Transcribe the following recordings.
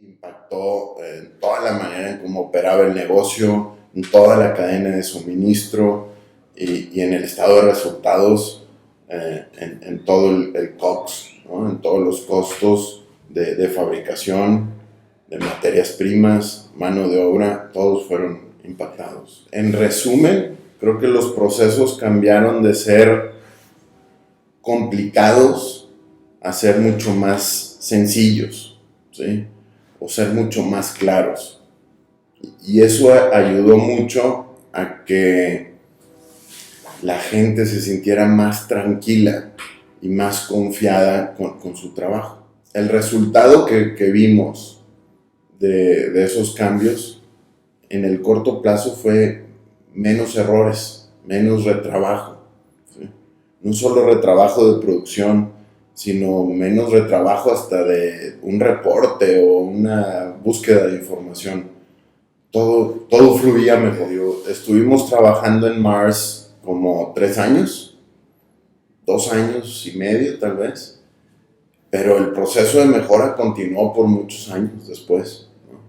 impactó en toda la manera en cómo operaba el negocio, en toda la cadena de suministro y en el estado de resultados, en todo el COGS, ¿no? En todos los costos de fabricación, de materias primas, mano de obra, todos fueron impactados. En resumen, creo que los procesos cambiaron de ser complicados a ser mucho más sencillos, ¿sí? O ser mucho más claros. Y eso ayudó mucho a que la gente se sintiera más tranquila y más confiada con su trabajo. El resultado que vimos de esos cambios en el corto plazo fue menos errores, menos retrabajo, ¿sí? No solo retrabajo de producción, sino menos retrabajo hasta de un reporte o una búsqueda de información. Todo fluía mejor. Estuvimos trabajando en Mars como 3 años, 2 años y medio tal vez, pero el proceso de mejora continuó por muchos años después, ¿no?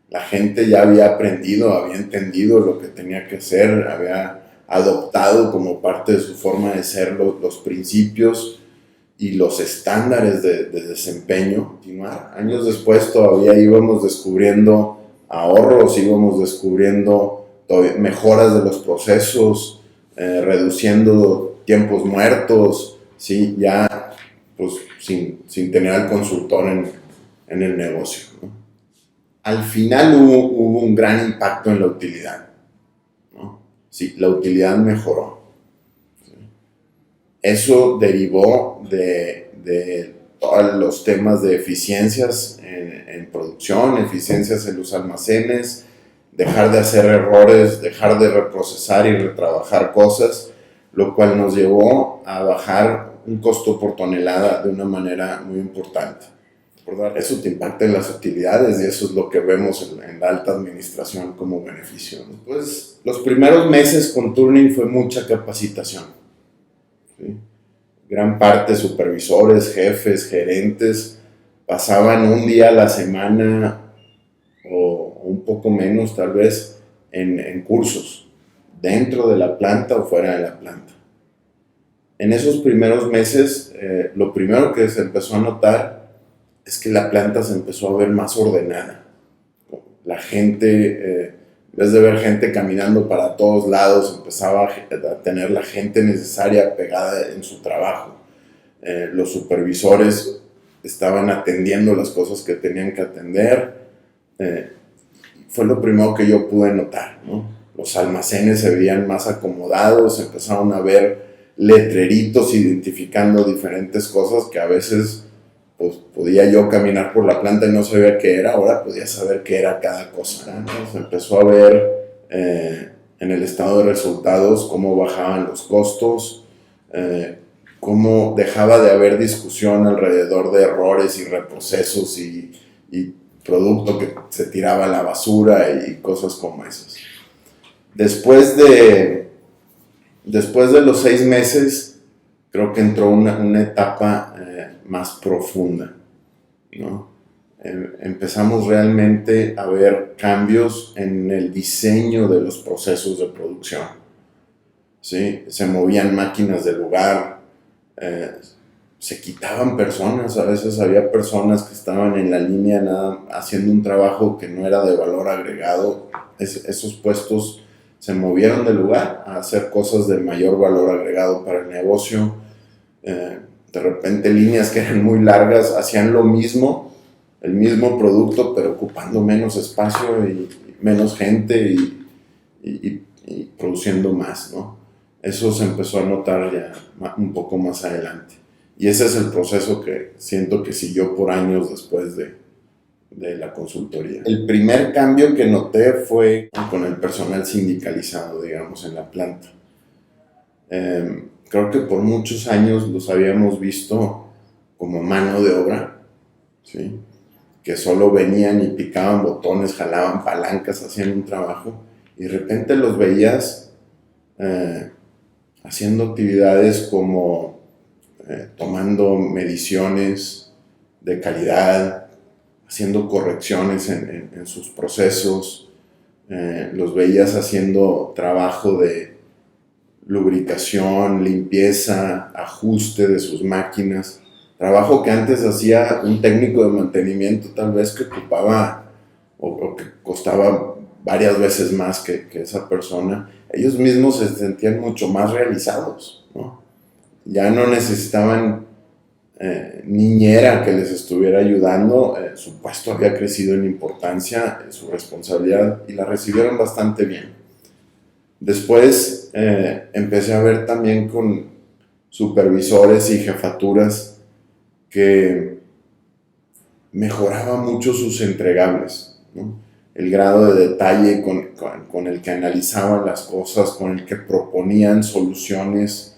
La gente ya había aprendido, había entendido lo que tenía que hacer, había adoptado como parte de su forma de ser los principios y los estándares de desempeño. Años después todavía íbamos descubriendo ahorros, íbamos descubriendo mejoras de los procesos, reduciendo tiempos muertos, ¿sí? Ya pues sin tener al consultor en el negocio, ¿no? Al final hubo un gran impacto en la utilidad, ¿no? Sí, la utilidad mejoró. Eso derivó de todos los temas de eficiencias en producción, eficiencias en los almacenes, dejar de hacer errores, dejar de reprocesar y retrabajar cosas, lo cual nos llevó a bajar un costo por tonelada de una manera muy importante. Eso te impacta en las utilidades y eso es lo que vemos en la alta administración como beneficio. Pues los primeros meses con Turning fue mucha capacitación, ¿sí? Gran parte supervisores, jefes, gerentes pasaban un día a la semana o un poco menos tal vez en cursos dentro de la planta o fuera de la planta. En esos primeros meses, lo primero que se empezó a notar es que la planta se empezó a ver más ordenada. La gente, en vez de ver gente caminando para todos lados, empezaba a tener la gente necesaria pegada en su trabajo. Los supervisores estaban atendiendo las cosas que tenían que atender. Fue lo primero que yo pude notar, ¿no? Los almacenes se veían más acomodados, empezaron a ver letreritos identificando diferentes cosas que a veces pues, podía yo caminar por la planta y no sabía qué era, ahora podía saber qué era cada cosa, ¿no? Se empezó a ver en el estado de resultados cómo bajaban los costos, cómo dejaba de haber discusión alrededor de errores y reprocesos y producto que se tiraba a la basura y cosas como esas. Después de los 6 meses, creo que entró una etapa más profunda, ¿no? Empezamos realmente a ver cambios en el diseño de los procesos de producción, ¿sí? Se movían máquinas del lugar, se quitaban personas, a veces había personas que estaban en la línea haciendo un trabajo que no era de valor agregado. Esos puestos se movieron del lugar a hacer cosas de mayor valor agregado para el negocio. De repente líneas que eran muy largas hacían lo mismo, el mismo producto, pero ocupando menos espacio y menos gente y produciendo más, ¿no? Eso se empezó a notar ya un poco más adelante. Y ese es el proceso que siento que siguió por años después de la consultoría. El primer cambio que noté fue con el personal sindicalizado, digamos, en la planta. Creo que por muchos años los habíamos visto como mano de obra, ¿sí? Que solo venían y picaban botones, jalaban palancas, hacían un trabajo, y de repente los veías haciendo actividades como tomando mediciones de calidad, haciendo correcciones en sus procesos, los veías haciendo trabajo de lubricación, limpieza, ajuste de sus máquinas, trabajo que antes hacía un técnico de mantenimiento tal vez que ocupaba o que costaba varias veces más que esa persona. Ellos mismos se sentían mucho más realizados, ¿no? Ya no necesitaban niñera que les estuviera ayudando, su puesto había crecido en importancia, su responsabilidad, y la recibieron bastante bien. Después empecé a ver también con supervisores y jefaturas que mejoraban mucho sus entregables, ¿no? El grado de detalle con el que analizaban las cosas, con el que proponían soluciones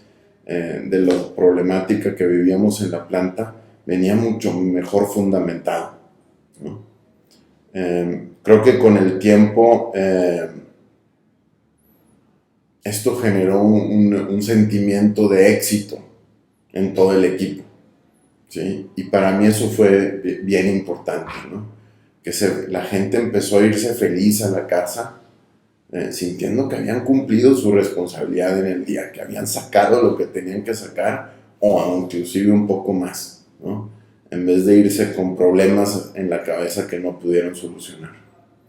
de la problemática que vivíamos en la planta, venía mucho mejor fundamentado, ¿no? Creo que con el tiempo esto generó un sentimiento de éxito en todo el equipo, ¿sí? Y para mí eso fue bien importante, ¿no? Que la gente empezó a irse feliz a la casa, sintiendo que habían cumplido su responsabilidad en el día, que habían sacado lo que tenían que sacar, o inclusive un poco más, ¿no? En vez de irse con problemas en la cabeza que no pudieron solucionar.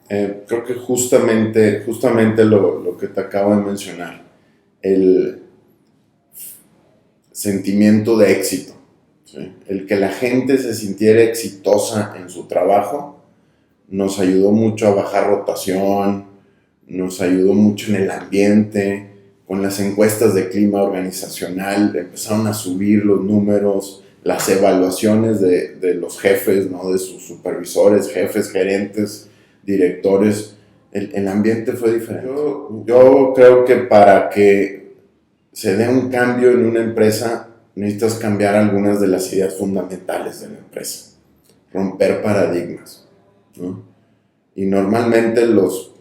Creo que justamente lo que te acabo de mencionar, el sentimiento de éxito, ¿sí? El que la gente se sintiera exitosa en su trabajo, nos ayudó mucho a bajar rotación, nos ayudó mucho en el ambiente, con las encuestas de clima organizacional, empezaron a subir los números, las evaluaciones de los jefes, ¿no? De sus supervisores, jefes, gerentes, directores, el ambiente fue diferente. Yo creo que para que se dé un cambio en una empresa, necesitas cambiar algunas de las ideas fundamentales de la empresa, romper paradigmas, ¿no? Y normalmente los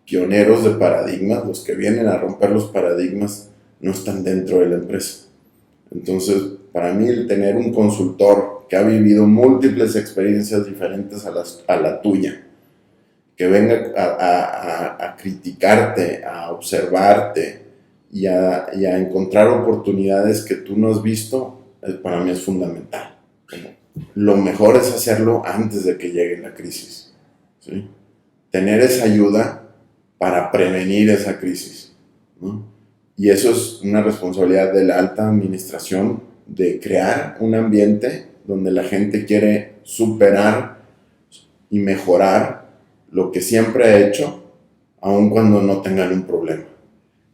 pioneros de paradigmas, los que vienen a romper los paradigmas, no están dentro de la empresa. Entonces, para mí, el tener un consultor que ha vivido múltiples experiencias diferentes a la tuya, que venga a criticarte, a observarte y a encontrar oportunidades que tú no has visto, para mí es fundamental. Lo mejor es hacerlo antes de que llegue la crisis, ¿sí? Tener esa ayuda para prevenir esa crisis, ¿no? Y eso es una responsabilidad de la alta administración, de crear un ambiente donde la gente quiere superar y mejorar lo que siempre ha hecho, aun cuando no tengan un problema.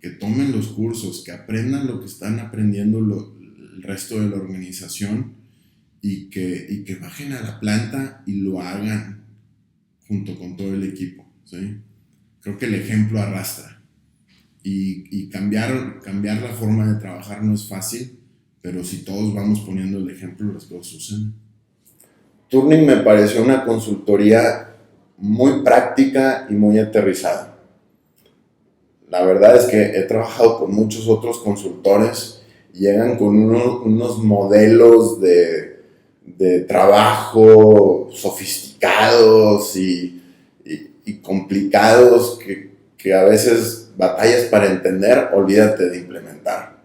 Que tomen los cursos, que aprendan lo que están aprendiendo el resto de la organización, y que bajen a la planta y lo hagan junto con todo el equipo, ¿sí? Creo que el ejemplo arrastra. Y cambiar la forma de trabajar no es fácil, pero si todos vamos poniendo el ejemplo, las cosas suceden. Turning me pareció una consultoría muy práctica y muy aterrizada. La verdad es que he trabajado con muchos otros consultores, llegan con unos modelos de trabajo sofisticados y complicados que a veces batallas para entender, olvídate de implementar.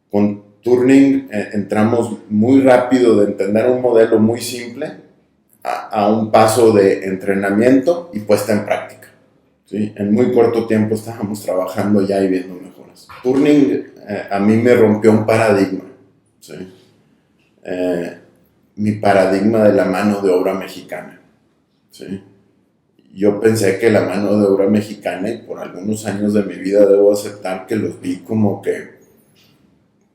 Con Turning entramos muy rápido de entender un modelo muy simple a un paso de entrenamiento y puesta en práctica, ¿sí? En muy corto tiempo estábamos trabajando ya y viendo mejoras. Turning a mí me rompió un paradigma, ¿sí? Mi paradigma de la mano de obra mexicana, ¿sí? Yo pensé que la mano de obra mexicana, y por algunos años de mi vida debo aceptar que los vi como que,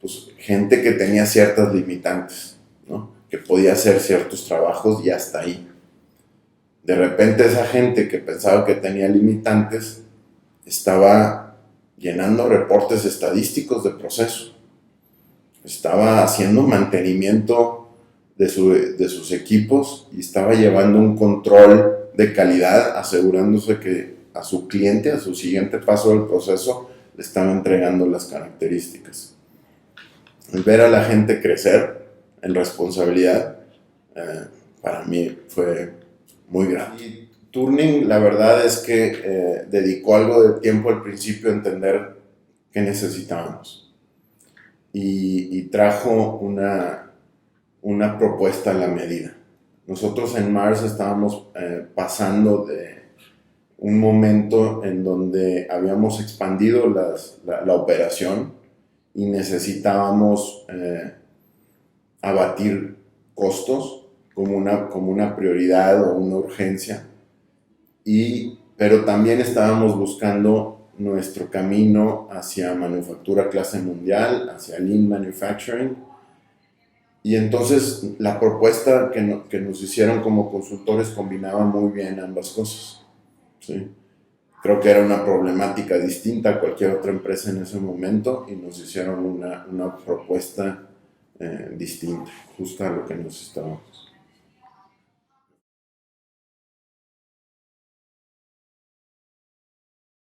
pues, gente que tenía ciertas limitantes, ¿no? Que podía hacer ciertos trabajos y hasta ahí. De repente esa gente que pensaba que tenía limitantes estaba llenando reportes estadísticos de proceso, estaba haciendo mantenimiento de sus equipos y estaba llevando un control de calidad, asegurándose que a su cliente, a su siguiente paso del proceso, le estaba entregando las características. El ver a la gente crecer en responsabilidad para mí fue muy grande. Y Turning, la verdad es que dedicó algo de tiempo al principio a entender qué necesitábamos y trajo una propuesta a la medida. Nosotros en Mars estábamos pasando de un momento en donde habíamos expandido la operación y necesitábamos abatir costos como una prioridad o una urgencia, pero también estábamos buscando nuestro camino hacia manufactura clase mundial, hacia Lean Manufacturing. Y entonces la propuesta que nos hicieron como consultores combinaba muy bien ambas cosas. ¿Sí? Creo que era una problemática distinta a cualquier otra empresa en ese momento y nos hicieron una propuesta distinta, justo a lo que necesitábamos.